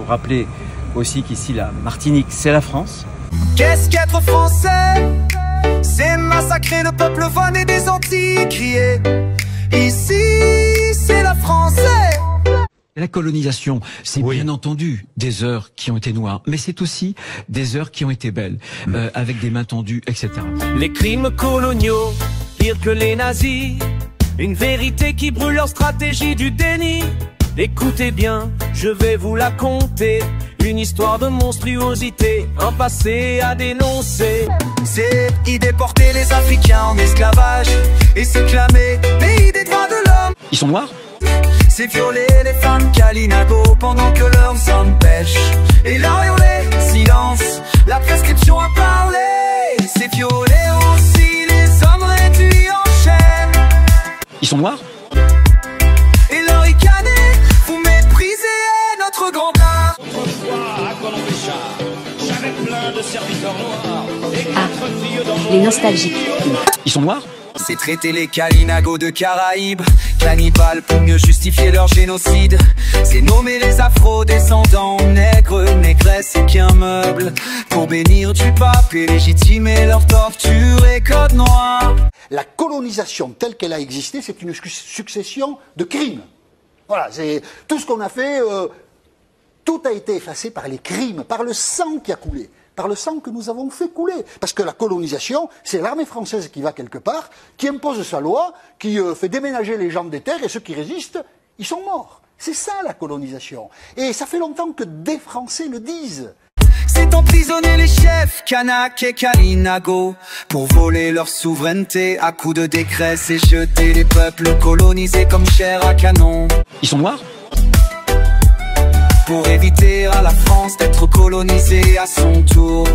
faut rappeler aussi qu'ici la Martinique, c'est la France. Qu'est-ce qu'être français? C'est massacrer le peuple vanné des Antilles, crier ici, c'est la France. La colonisation, c'est bien entendu des heures qui ont été noires, mais c'est aussi des heures qui ont été belles, avec des mains tendues, etc. Les crimes coloniaux, pire que les nazis, une vérité qui brûle leur stratégie du déni. Écoutez bien, je vais vous la conter, une histoire de monstruosité, un passé à dénoncer. C'est y déporter les Africains en esclavage et s'éclamer pays des droits de l'homme. Ils sont noirs? C'est violer les femmes Kalinago pendant que leurs hommes pêchent et leur hurler silence, la prescription a parlé. C'est violer aussi les hommes réduits en chaîne. Ils sont noirs? Et leur ricaner, vous méprisez notre grand art. Autrefois à Colombécha, j'avais plein de serviteurs noirs et 4 filles dans mon les nostalgiques. Ils sont noirs? C'est traiter les Kalinago de Caraïbes, cannibales pour mieux justifier leur génocide. C'est nommer les afro-descendants nègres, négresses et qu'un meuble pour bénir du pape et légitimer leur torture et code noir. La colonisation telle qu'elle a existé, c'est une succession de crimes. Voilà, c'est tout ce qu'on a fait, tout a été effacé par les crimes, par le sang qui a coulé, par le sang que nous avons fait couler. Parce que la colonisation, c'est l'armée française qui va quelque part, qui impose sa loi, qui fait déménager les gens des terres, et ceux qui résistent, ils sont morts. C'est ça la colonisation. Et ça fait longtemps que des Français le disent. C'est emprisonner les chefs Kanak et Kalinago pour voler leur souveraineté à coups de décrets et jeter les peuples colonisés comme chair à canon. Ils sont noirs? Pour éviter à la France d'être colonisée à son tour.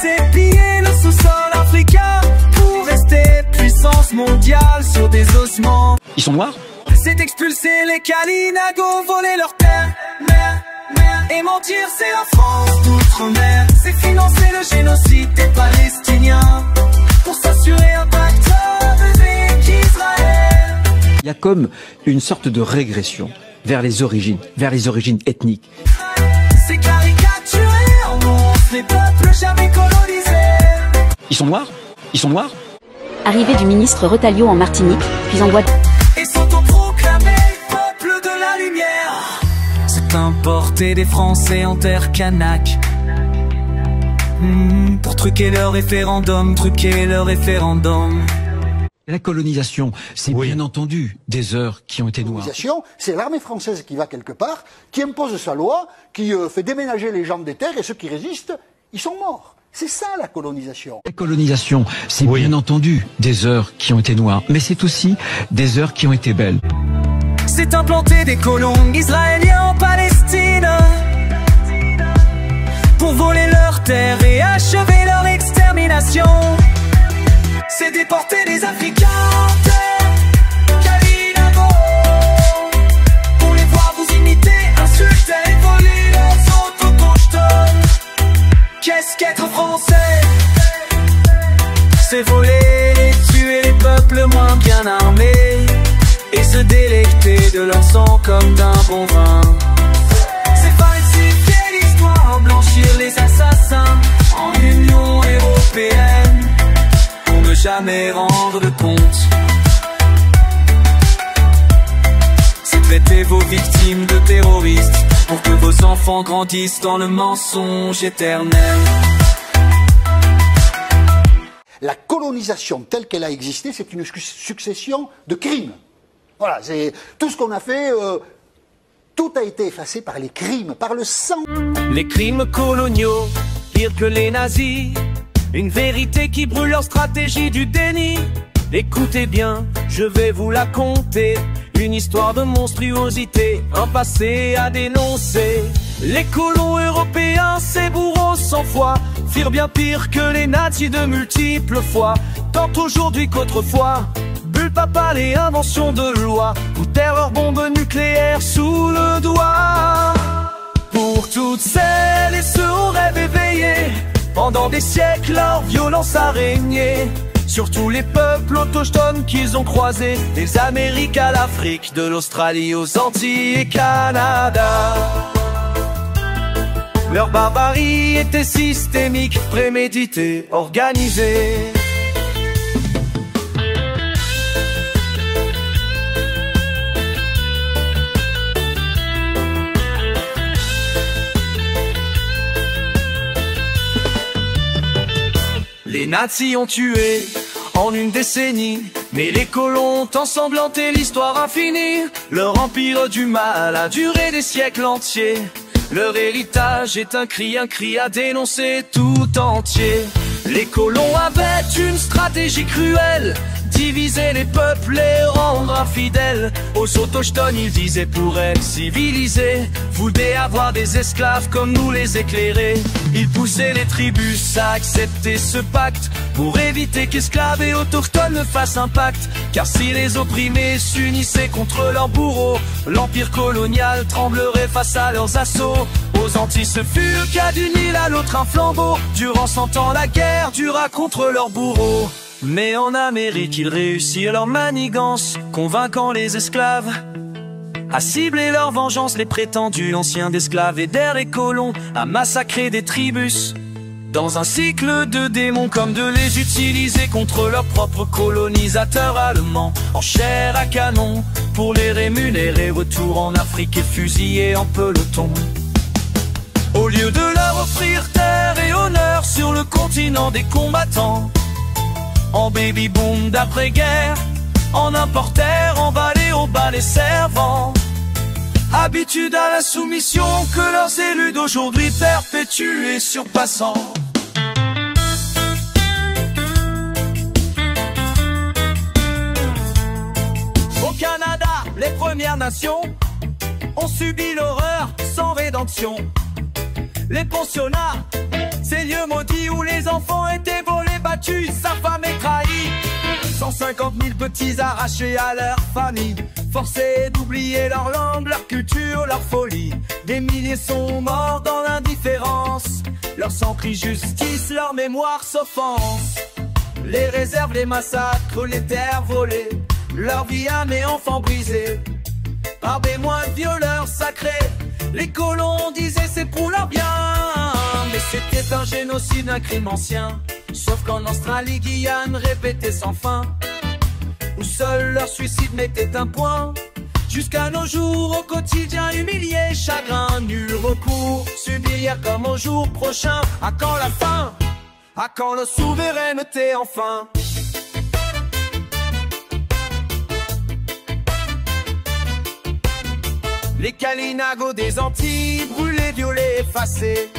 C'est piller le sous-sol africain pour rester puissance mondiale sur des ossements. Ils sont noirs? C'est expulser les Kalinago, voler leurs terres, et mentir, c'est la France d'outre-mer. C'est financer le génocide des Palestiniens pour s'assurer un pacte avec Israël. Il y a comme une sorte de régression vers les origines ethniques. C'est caricaturé en monstre les peuples jamais colonisés. Ils sont noirs? Ils sont noirs? Arrivée du ministre Retailleau en Martinique, puis en Guadeloupe. Et s'autoproclamer peuple de la lumière. C'est importer des Français en terre kanak. Pour truquer leur référendum, La colonisation, c'est bien entendu des heures qui ont été noires. La colonisation, c'est l'armée française qui va quelque part, qui impose sa loi, qui fait déménager les gens des terres, et ceux qui résistent, ils sont morts. C'est ça la colonisation. La colonisation, c'est bien entendu des heures qui ont été noires, mais c'est aussi des heures qui ont été belles. C'est implanter des colons israéliens en Palestine pour voler leurs terres et achever leur extermination. C'est déporter des Africains en terre Kalinago pour les voir vous imiter, insulter et voler leurs autochtones. Qu'est-ce qu'être français? C'est voler et tuer les peuples moins bien armés et se délecter de leur sang comme d'un bon vin. C'est falsifier l'histoire, blanchir les assassins en Union européenne pour ne jamais rendre de compte. C'est traiter vos victimes de terroristes pour que vos enfants grandissent dans le mensonge éternel. La colonisation telle qu'elle a existé, c'est une succession de crimes. Voilà, c'est tout ce qu'on a fait, tout a été effacé par les crimes, par le sang. Les crimes coloniaux, pire que les nazis, une vérité qui brûle leur stratégie du déni. Écoutez bien, je vais vous la conter, une histoire de monstruosité, un passé à dénoncer. Les colons européens, ces bourreaux sans foi, firent bien pire que les nazis de multiples fois, tant aujourd'hui qu'autrefois. Bulle papale et invention de loi, ou terreur bombe nucléaire sous le doigt. Pour toutes celles et ceux aux rêves éveillés, pendant des siècles leur violence a régné sur tous les peuples autochtones qu'ils ont croisés, des Amériques à l'Afrique, de l'Australie aux Antilles et Canada. Leur barbarie était systémique, préméditée, organisée. Les nazis ont tué en une décennie, mais les colons ont ensanglanté l'histoire infinie. Leur empire du mal a duré des siècles entiers. Leur héritage est un cri à dénoncer tout entier. Les colons avaient une stratégie cruelle, diviser les peuples, les rendre infidèles. Aux autochtones ils disaient pour être civilisés, vous devez avoir des esclaves comme nous les éclairés. Ils poussaient les tribus à accepter ce pacte, pour éviter qu'esclaves et autochtones ne fassent un pacte. Car si les opprimés s'unissaient contre leurs bourreaux, l'empire colonial tremblerait face à leurs assauts. Aux Antilles ce fut le cas d'une île à l'autre un flambeau. Durant 100 ans la guerre dura contre leurs bourreaux. Mais en Amérique ils réussirent leur manigance, convainquant les esclaves à cibler leur vengeance. Les prétendus anciens d'esclaves aidèrent les colons à massacrer des tribus, dans un cycle de démons, comme de les utiliser contre leurs propres colonisateurs allemands, en chair à canon, pour les rémunérer. Retour en Afrique et fusillés en peloton. Au lieu de leur offrir terre et honneur sur le continent des combattants, en baby-boom d'après-guerre, en importèrent, emballés au bas les servants. Habitude à la soumission que leurs élus d'aujourd'hui perpétuent et surpassant. Au Canada, les Premières Nations ont subi l'horreur sans rédemption. Les pensionnats, ces lieux maudits où les enfants étaient volés, battus, sa femme est trahie. 150 000 petits arrachés à leur famille, forcés d'oublier leur langue, leur culture, leur folie. Des milliers sont morts dans l'indifférence, leur sang crie justice, leur mémoire s'offense. Les réserves, les massacres, les terres volées, leur vie âme et enfants brisés par des moines violeurs sacrés. Les colons disaient c'est pour leur bien, mais c'était un génocide, un crime ancien. Sauf qu'en Australie, Guyane répétait sans fin, où seul leur suicide mettait un point. Jusqu'à nos jours, au quotidien humilié, chagrin, nul recours, subir hier comme au jour prochain. À quand la fin? À quand la souveraineté enfin? Les Kalinago des Antilles, brûlés, violés, effacés.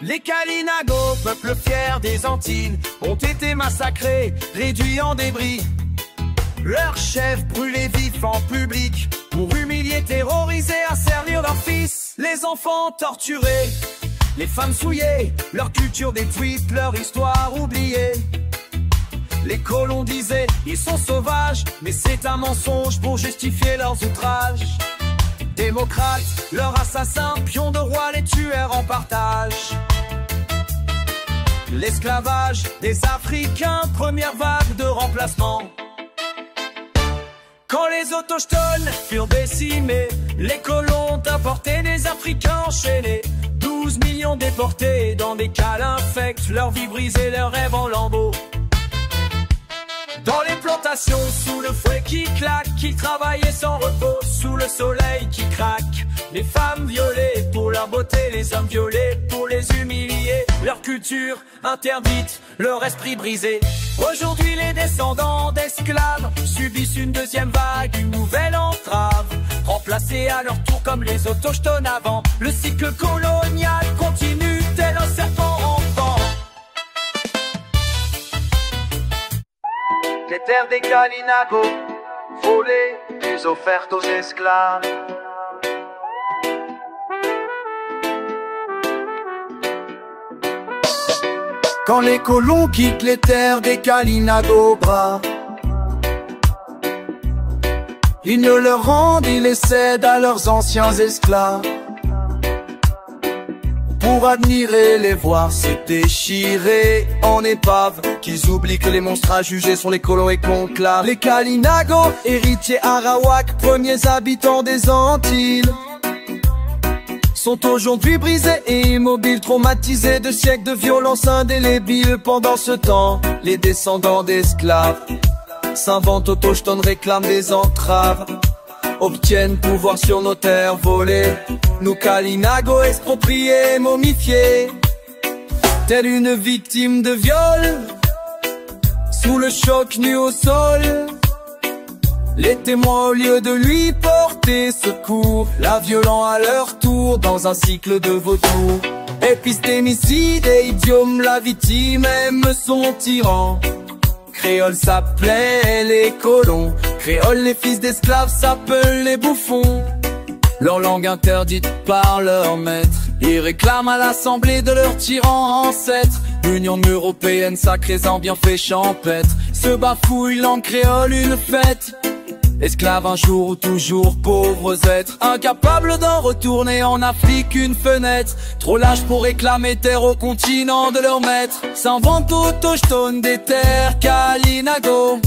Les Kalinago, peuple fier des Antilles, ont été massacrés, réduits en débris. Leurs chefs brûlés vifs en public, pour humilier, terroriser, asservir leurs fils. Les enfants torturés, les femmes souillées, leur culture détruite, leur histoire oubliée. Les colons disaient, ils sont sauvages, mais c'est un mensonge pour justifier leurs outrages. Démocrates, leurs assassins, pions de roi, les tuèrent en partage. L'esclavage des Africains, première vague de remplacement. Quand les autochtones furent décimés, les colons ont apporté des Africains enchaînés. 12 millions déportés dans des cales infectes, leur vie brisée, leurs rêves en lambeaux. Dans les plantations, sous le fouet qui claque, ils travaillaient sans repos, sous le soleil qui craque. Les femmes violées pour leur beauté, les hommes violés pour les humilier. Leur culture interdite, leur esprit brisé. Aujourd'hui les descendants d'esclaves subissent une deuxième vague, une nouvelle entrave. Remplacés à leur tour comme les autochtones avant. Le cycle colonial continue tel un serpent rampant. Les terres des Kalinago, volées, puis offertes aux esclaves. Quand les colons quittent les terres des Kalinago bras, ils ne leur rendent, ils les cèdent à leurs anciens esclaves. Pour admirer, les voir se déchirer en épave, qu'ils oublient que les monstres à juger sont les colons et conclaves. Les Kalinago, héritiers Arawak, premiers habitants des Antilles, sont aujourd'hui brisés et immobiles, traumatisés de siècles de violence indélébile. Pendant ce temps, les descendants d'esclaves s'inventent autochtones, réclament des entraves, obtiennent pouvoir sur nos terres volées. Nous Kalinago expropriés, momifiés, telle une victime de viol, sous le choc nu au sol. Les témoins au lieu de lui porter secours, la violant à leur tour dans un cycle de vautours. Épistémicide et idiome, la victime aime son tyran. Créole s'appelait les colons, créoles les fils d'esclaves s'appellent les bouffons. Leur langue interdite par leur maître, ils réclament à l'assemblée de leurs tyrans ancêtres. L'Union européenne sacrée en bienfaits champêtres se bafouille langue créole une fête. Esclaves un jour ou toujours pauvres êtres, incapables d'en retourner en Afrique une fenêtre. Trop lâches pour réclamer terre au continent de leur maître, s'inventent autochtones des terres Kalinago.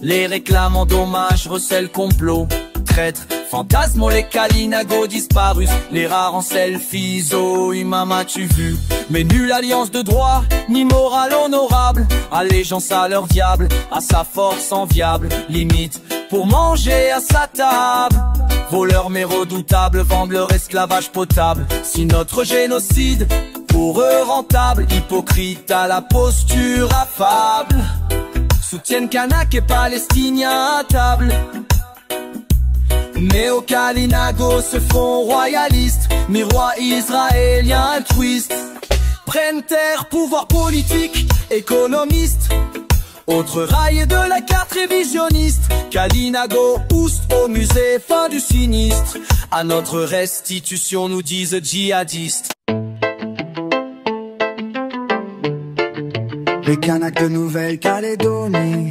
Les réclament en dommages, recèlent complot, traîtres, fantasmes, les Kalinago disparus. Les rares en selfies, oh Imam as-tu vu? Mais nulle alliance de droit, ni morale honorable, allégeance à leur diable, à sa force enviable, limite pour manger à sa table. Voleurs mais redoutables, vendent leur esclavage potable. Si notre génocide, pour eux rentable, hypocrite à la posture affable, soutiennent Kanak et Palestiniens à table. Néo-Kalinago se font royalistes, miroirs israéliens altruistes, prennent terre, pouvoir politique, économiste. Autre rail de la carte révisionniste, Kalinago, oust au musée, fin du sinistre. À notre restitution nous disent djihadistes. Les Kanaks de Nouvelle-Calédonie.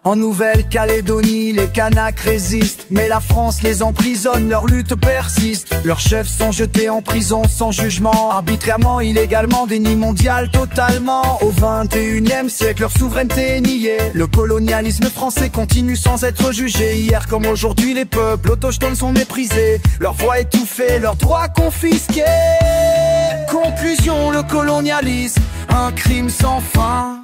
En Nouvelle-Calédonie, les Kanaks résistent, mais la France les emprisonne, leur lutte persiste. Leurs chefs sont jetés en prison sans jugement, arbitrairement, illégalement, déni mondial totalement. Au 21e siècle, leur souveraineté est niée. Le colonialisme français continue sans être jugé. Hier comme aujourd'hui, les peuples autochtones sont méprisés, leur voix étouffée, leurs droits confisqués. Conclusion, le colonialisme, un crime sans fin.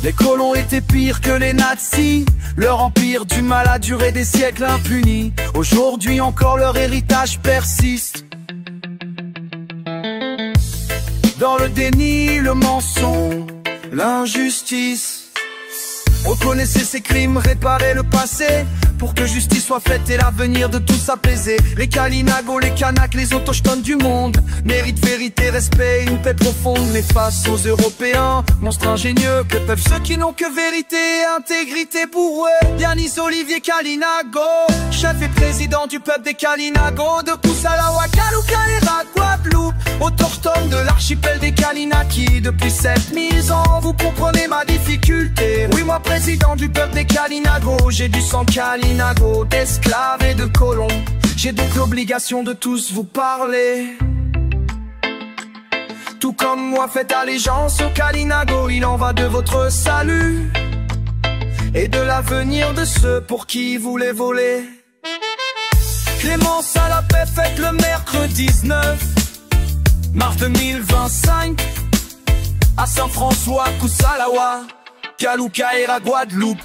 Les colons étaient pires que les nazis, leur empire du mal a duré des siècles impunis. Aujourd'hui encore leur héritage persiste. Dans le déni, le mensonge, l'injustice. Reconnaissez ces crimes, réparez le passé, pour que justice soit faite et l'avenir de tous apaisé. Les Kalinago, les Kanaks, les autochtones du monde méritent vérité, respect, une paix profonde. Mais face aux Européens, monstres ingénieux, que peuvent ceux qui n'ont que vérité et intégrité pour eux? Yanis Olivier Kalinago, chef et président du peuple des Kalinago, de Kusalawa, Kalukalera, Guadeloupe, autochtone de l'archipel des Kalinaki depuis 7000 ans. Vous comprenez ma difficulté? Oui, moi président du peuple des Kalinago, j'ai du sang Kalinago, d'esclaves et de colons. J'ai donc l'obligation de tous vous parler. Tout comme moi, faites allégeance au Kalinago, il en va de votre salut et de l'avenir de ceux pour qui vous les volez. Clémence à la paix, fête le mercredi 19 mars 2025 à Saint-François, Kusalawa, Kalukalera, Guadeloupe.